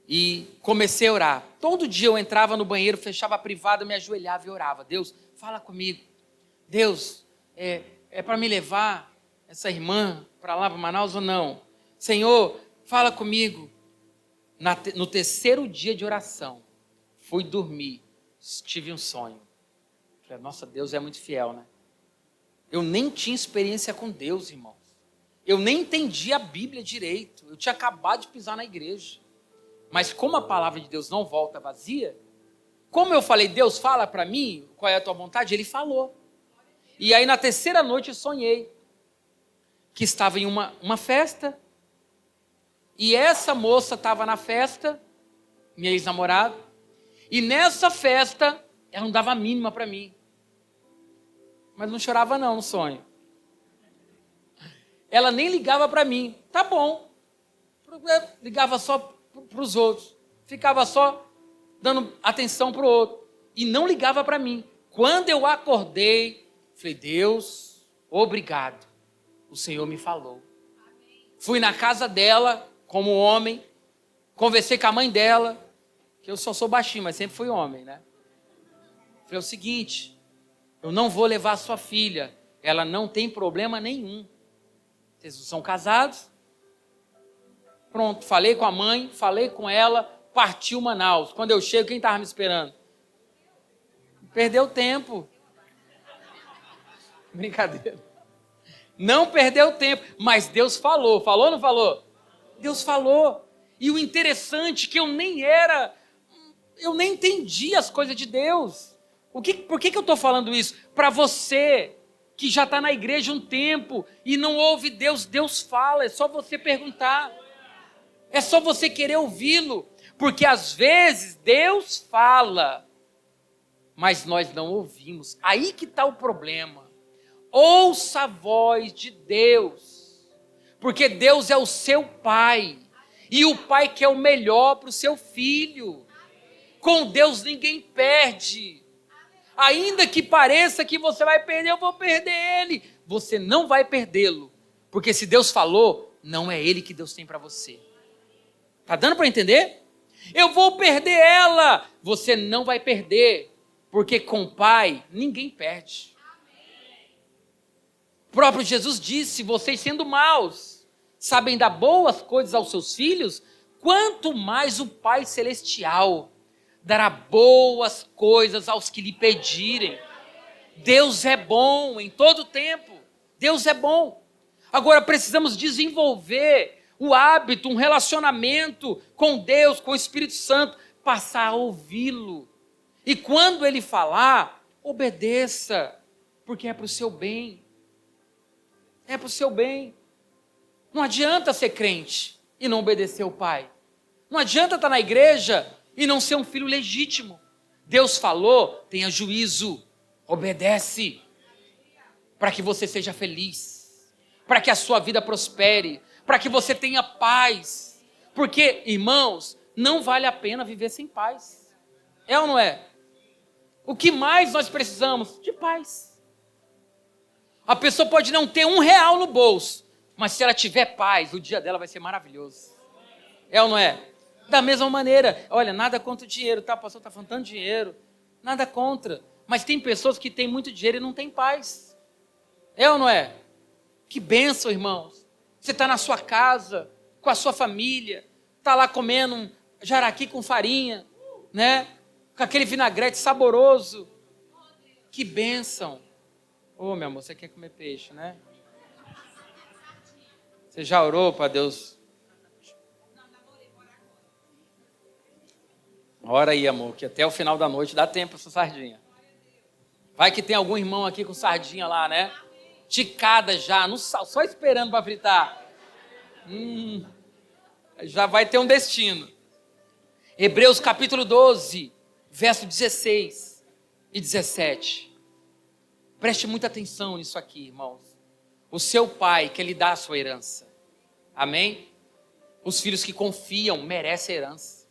e comecei a orar. Todo dia eu entrava no banheiro, fechava a privada, me ajoelhava e orava. Deus, fala comigo. Deus, é para me levar essa irmã para lá, para Manaus ou não? Senhor, fala comigo. No terceiro dia de oração, fui dormir, tive um sonho. Falei, nossa, Deus é muito fiel, né? Eu nem tinha experiência com Deus, irmãos. Eu nem entendi a Bíblia direito. Eu tinha acabado de pisar na igreja. Mas como a palavra de Deus não volta vazia, como eu falei, Deus fala para mim qual é a tua vontade, Ele falou. E aí na terceira noite eu sonhei que estava em uma festa. E essa moça estava na festa, minha ex-namorada. E nessa festa, ela não dava a mínima para mim. Mas não chorava não no sonho. Ela nem ligava para mim. Tá bom. Ligava só para os outros. Ficava só dando atenção para o outro. E não ligava para mim. Quando eu acordei, falei, Deus, obrigado. O Senhor me falou. Fui na casa dela, como homem. Conversei com a mãe dela. Que eu só sou baixinho, mas sempre fui homem, né? Falei o seguinte, eu não vou levar a sua filha. Ela não tem problema nenhum. Vocês são casados? Pronto, falei com a mãe, falei com ela, partiu Manaus. Quando eu chego, quem estava me esperando? Perdeu tempo. Brincadeira. Não perdeu tempo, mas Deus falou. Falou ou não falou? Deus falou. E o interessante é que eu nem entendi as coisas de Deus. Por que eu estou falando isso? Para você que já está na igreja um tempo e não ouve Deus, Deus fala, é só você perguntar. É só você querer ouvi-lo. Porque às vezes Deus fala, mas nós não ouvimos. Aí que está o problema. Ouça a voz de Deus. Porque Deus é o seu Pai. E o Pai quer o melhor para o seu filho. Com Deus ninguém perde. Ainda que pareça que você vai perder, eu vou perder ele. Você não vai perdê-lo. Porque se Deus falou, não é ele que Deus tem para você. Está dando para entender? Eu vou perder ela. Você não vai perder. Porque com o Pai, ninguém perde. O próprio Jesus disse, vocês sendo maus, sabem dar boas coisas aos seus filhos, quanto mais o Pai Celestial dará boas coisas aos que lhe pedirem. Deus é bom em todo tempo. Deus é bom. Agora precisamos desenvolver o hábito, um relacionamento com Deus, com o Espírito Santo, passar a ouvi-lo. E quando Ele falar, obedeça, porque é para o seu bem. É para o seu bem. Não adianta ser crente e não obedecer o Pai. Não adianta estar na igreja e não ser um filho legítimo. Deus falou, tenha juízo, obedece, para que você seja feliz, para que a sua vida prospere, para que você tenha paz. Porque, irmãos, não vale a pena viver sem paz. É ou não é? O que mais nós precisamos? De paz. A pessoa pode não ter R$1 no bolso, mas se ela tiver paz, o dia dela vai ser maravilhoso. É ou não é? Da mesma maneira, olha, nada contra o dinheiro, tá? O pastor está falando tanto dinheiro, nada contra. Mas tem pessoas que têm muito dinheiro e não têm paz. É ou não é? Que bênção, irmãos. Você está na sua casa, com a sua família, está lá comendo um jaraqui com farinha, né? Com aquele vinagrete saboroso. Que bênção. Ô, meu amor, você quer comer peixe, né? Você já orou para Deus? Ora aí, amor, que até o final da noite dá tempo para essa sardinha. Vai que tem algum irmão aqui com sardinha lá, né? Ticada já, no sal, só esperando para fritar. Já vai ter um destino. Hebreus capítulo 12, verso 16 e 17. Preste muita atenção nisso aqui, irmãos. O seu pai quer lhe dar a sua herança. Amém? Os filhos que confiam merecem herança.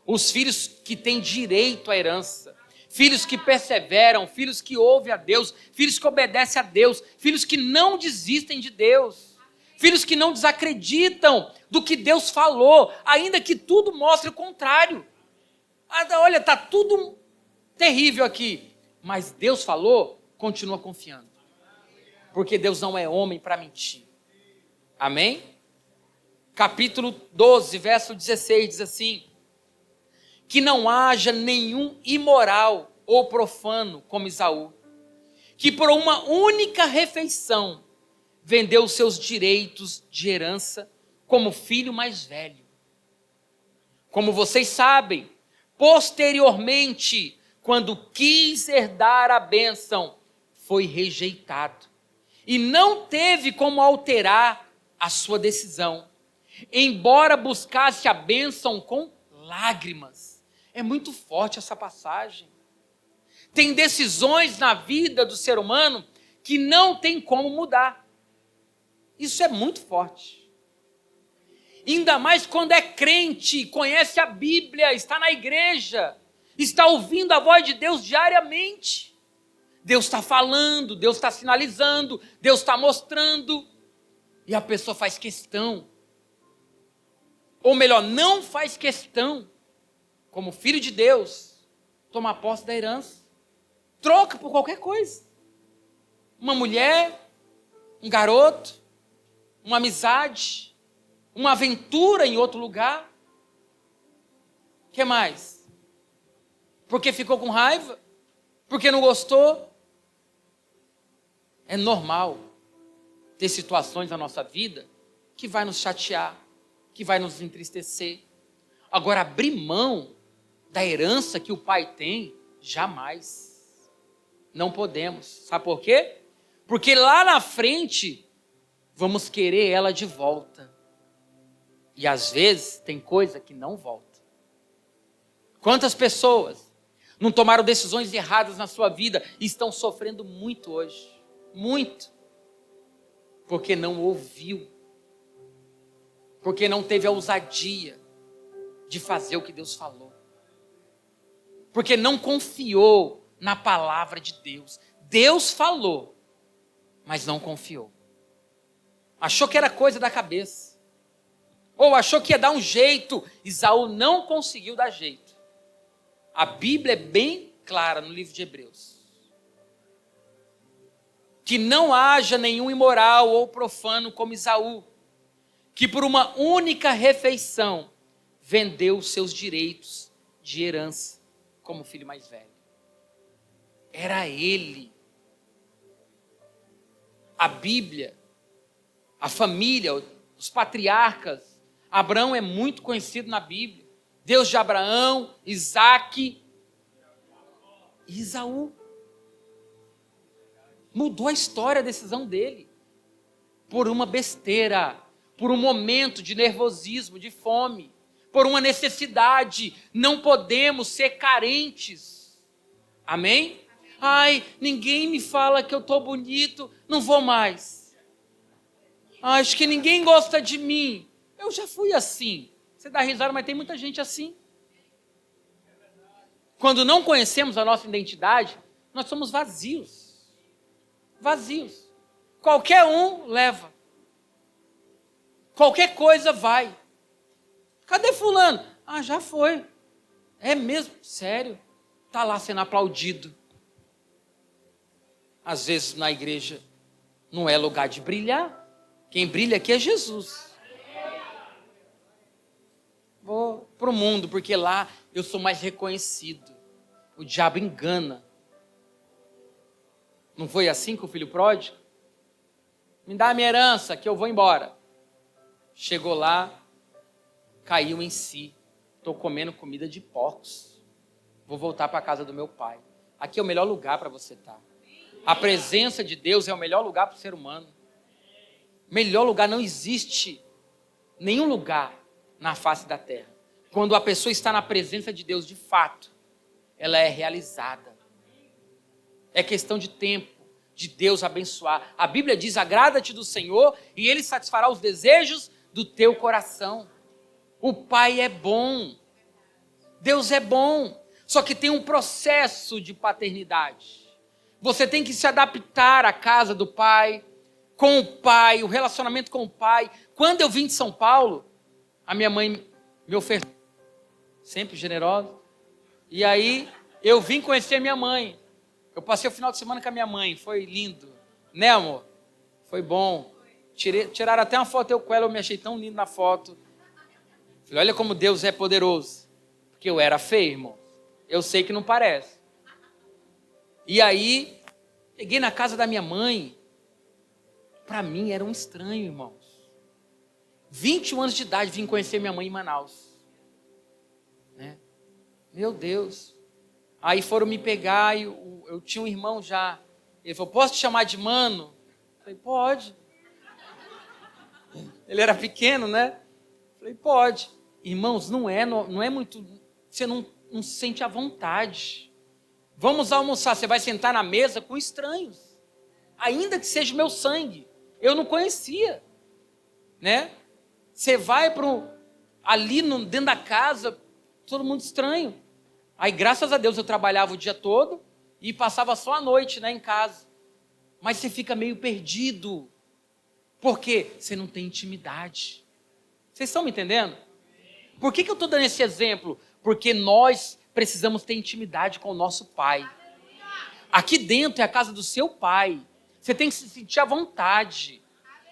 Os filhos que têm direito à herança. Filhos que perseveram, filhos que ouvem a Deus, filhos que obedecem a Deus, filhos que não desistem de Deus. Filhos que não desacreditam do que Deus falou, ainda que tudo mostre o contrário. Olha, está tudo terrível aqui, mas Deus falou, continua confiando. Porque Deus não é homem para mentir. Amém? Capítulo 12, verso 16, diz assim: que não haja nenhum imoral ou profano como Esaú, que por uma única refeição vendeu os seus direitos de herança como filho mais velho. Como vocês sabem, posteriormente, quando quis herdar a bênção, foi rejeitado e não teve como alterar a sua decisão, embora buscasse a bênção com lágrimas. É muito forte essa passagem. Tem decisões na vida do ser humano que não tem como mudar. Isso é muito forte. Ainda mais quando é crente, conhece a Bíblia, está na igreja, está ouvindo a voz de Deus diariamente. Deus está falando, Deus está sinalizando, Deus está mostrando. E a pessoa faz questão. Ou melhor, não faz questão, como filho de Deus, tomar posse da herança. Troca por qualquer coisa. Uma mulher, um garoto, uma amizade, uma aventura em outro lugar. O que mais? Porque ficou com raiva? Porque não gostou? É normal ter situações na nossa vida que vai nos chatear, que vai nos entristecer. Agora, abrir mão da herança que o pai tem, jamais. Não podemos. Sabe por quê? Porque lá na frente, vamos querer ela de volta. E às vezes, tem coisa que não volta. Quantas pessoas não tomaram decisões erradas na sua vida e estão sofrendo muito hoje? Muito. Porque não ouviu. Porque não teve a ousadia de fazer o que Deus falou. Porque não confiou na palavra de Deus. Deus falou, mas não confiou. Achou que era coisa da cabeça. Ou achou que ia dar um jeito. Esaú não conseguiu dar jeito. A Bíblia é bem clara no livro de Hebreus. Que não haja nenhum imoral ou profano como Esaú, que por uma única refeição vendeu os seus direitos de herança como filho mais velho. Era ele. A Bíblia, a família, os patriarcas, Abraão é muito conhecido na Bíblia. Deus de Abraão, Isaque e Esaú. Mudou a história, a decisão dele. Por uma besteira, por um momento de nervosismo, de fome, por uma necessidade. Não podemos ser carentes. Amém? Ai, ninguém me fala que eu estou bonito, não vou mais. Ai, acho que ninguém gosta de mim. Eu já fui assim. Você dá risada, mas tem muita gente assim. Quando não conhecemos a nossa identidade, nós somos vazios. Vazios. Qualquer um leva. Qualquer coisa vai. Cadê fulano? Ah, já foi. É mesmo? Sério? Está lá sendo aplaudido. Às vezes na igreja não é lugar de brilhar. Quem brilha aqui é Jesus. Vou para o mundo, porque lá eu sou mais reconhecido. O diabo engana. Não foi assim com o filho pródigo? Me dá a minha herança que eu vou embora. Chegou lá, caiu em si. Estou comendo comida de porcos. Vou voltar para a casa do meu pai. Aqui é o melhor lugar para você estar. A presença de Deus é o melhor lugar para o ser humano. Melhor lugar não existe. nenhum lugar na face da terra, quando a pessoa está na presença de Deus de fato, ela é realizada. É questão de tempo, de Deus abençoar. A Bíblia diz: agrada-te do Senhor e Ele satisfará os desejos do teu coração. O Pai é bom, Deus é bom, só que tem um processo de paternidade. Você tem que se adaptar à casa do Pai, com o Pai, o relacionamento com o Pai. Quando eu vim de São Paulo, a minha mãe me ofertou, sempre generosa, e aí eu vim conhecer minha mãe. Eu passei o final de semana com a minha mãe, foi lindo, né, amor? Foi bom. Tiraram até uma foto eu com ela, eu me achei tão lindo na foto. Falei, olha como Deus é poderoso. Porque eu era feio, irmão. Eu sei que não parece. E aí, cheguei na casa da minha mãe. Para mim era um estranho, irmãos. 21 anos de idade, vim conhecer minha mãe em Manaus. Né? Meu Deus. Aí foram me pegar e eu tinha um irmão já. Ele falou, posso te chamar de mano? Eu falei, pode. Ele era pequeno, né? Eu falei, pode. Irmãos, não é muito... Você não se sente à vontade. Vamos almoçar, você vai sentar na mesa com estranhos. Ainda que seja o meu sangue. Eu não conhecia. Né? Você vai ali dentro da casa, todo mundo estranho. Aí, graças a Deus, eu trabalhava o dia todo e passava só a noite, né, em casa. Mas você fica meio perdido. Por quê? Você não tem intimidade. Vocês estão me entendendo? Por que eu estou dando esse exemplo? Porque nós precisamos ter intimidade com o nosso Pai. Aqui dentro é a casa do seu Pai. Você tem que se sentir à vontade.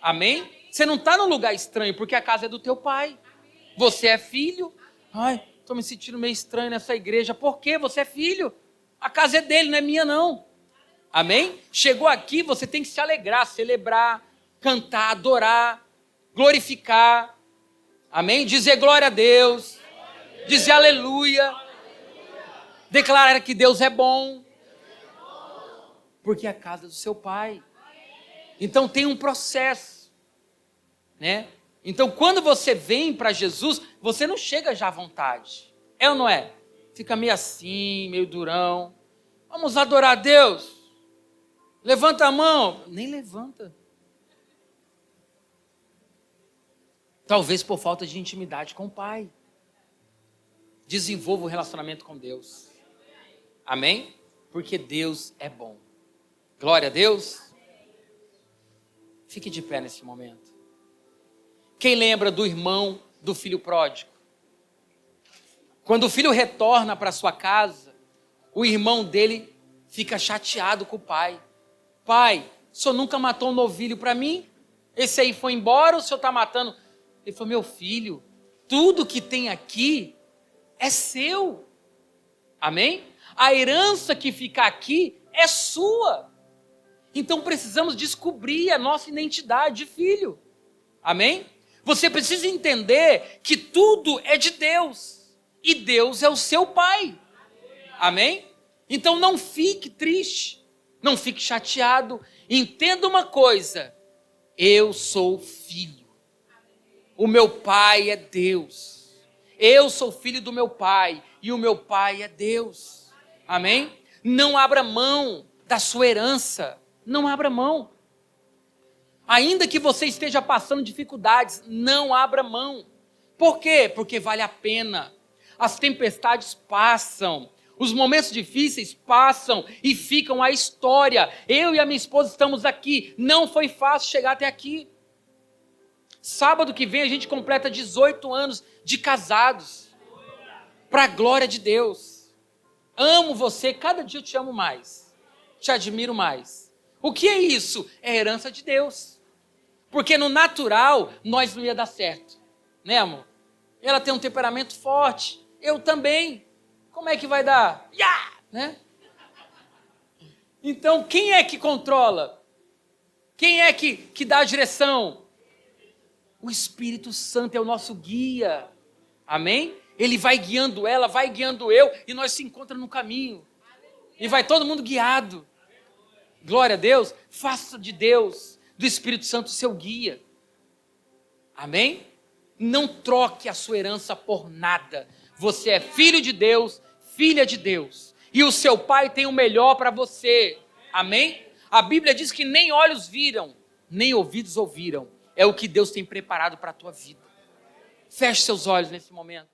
Amém? Você não está num lugar estranho, porque a casa é do teu Pai. Você é filho. Ai, estou me sentindo meio estranho nessa igreja. Por quê? Você é filho. A casa é dele, não é minha não. Amém? Chegou aqui, você tem que se alegrar, celebrar, cantar, adorar, glorificar. Amém? Dizer glória a Deus. Dizer aleluia. Declarar que Deus é bom. Porque é a casa do seu Pai. Então tem um processo. Né? Então quando você vem para Jesus, você não chega já à vontade. É ou não é? Fica meio assim, meio durão. Vamos adorar a Deus. Levanta a mão. Nem levanta. Talvez por falta de intimidade com o Pai. Desenvolva o relacionamento com Deus. Amém? Porque Deus é bom. Glória a Deus. Fique de pé nesse momento. Quem lembra do irmão do filho pródigo? Quando o filho retorna para sua casa, o irmão dele fica chateado com o pai. Pai, o senhor nunca matou um novilho para mim? Esse aí foi embora, o senhor está matando? Ele falou, meu filho, tudo que tem aqui é seu. Amém? A herança que fica aqui é sua. Então precisamos descobrir a nossa identidade de filho. Amém? Você precisa entender que tudo é de Deus. E Deus é o seu Pai. Amém? Então não fique triste. Não fique chateado. Entenda uma coisa. Eu sou filho. O meu pai é Deus. Eu sou filho do meu pai. E o meu pai é Deus. Amém? Não abra mão da sua herança. Não abra mão. Ainda que você esteja passando dificuldades, não abra mão. Por quê? Porque vale a pena. As tempestades passam. Os momentos difíceis passam e ficam a história. Eu e a minha esposa estamos aqui. Não foi fácil chegar até aqui. Sábado que vem a gente completa 18 anos de casados. Para a glória de Deus. Amo você, cada dia eu te amo mais. Te admiro mais. O que é isso? É herança de Deus. Porque no natural, nós não ia dar certo. Né, amor? Ela tem um temperamento forte. Eu também. Como é que vai dar? Né? Então, quem é que controla? Quem é que dá a direção? O Espírito Santo é o nosso guia. Amém? Ele vai guiando ela, vai guiando eu, e nós se encontramos no caminho. E vai todo mundo guiado. Glória a Deus. Faça de Deus, do Espírito Santo, seu guia. Amém? Não troque a sua herança por nada. Você é filho de Deus, filha de Deus. E o seu pai tem o melhor para você. Amém? A Bíblia diz que nem olhos viram, nem ouvidos ouviram. É o que Deus tem preparado para a tua vida. Feche seus olhos nesse momento.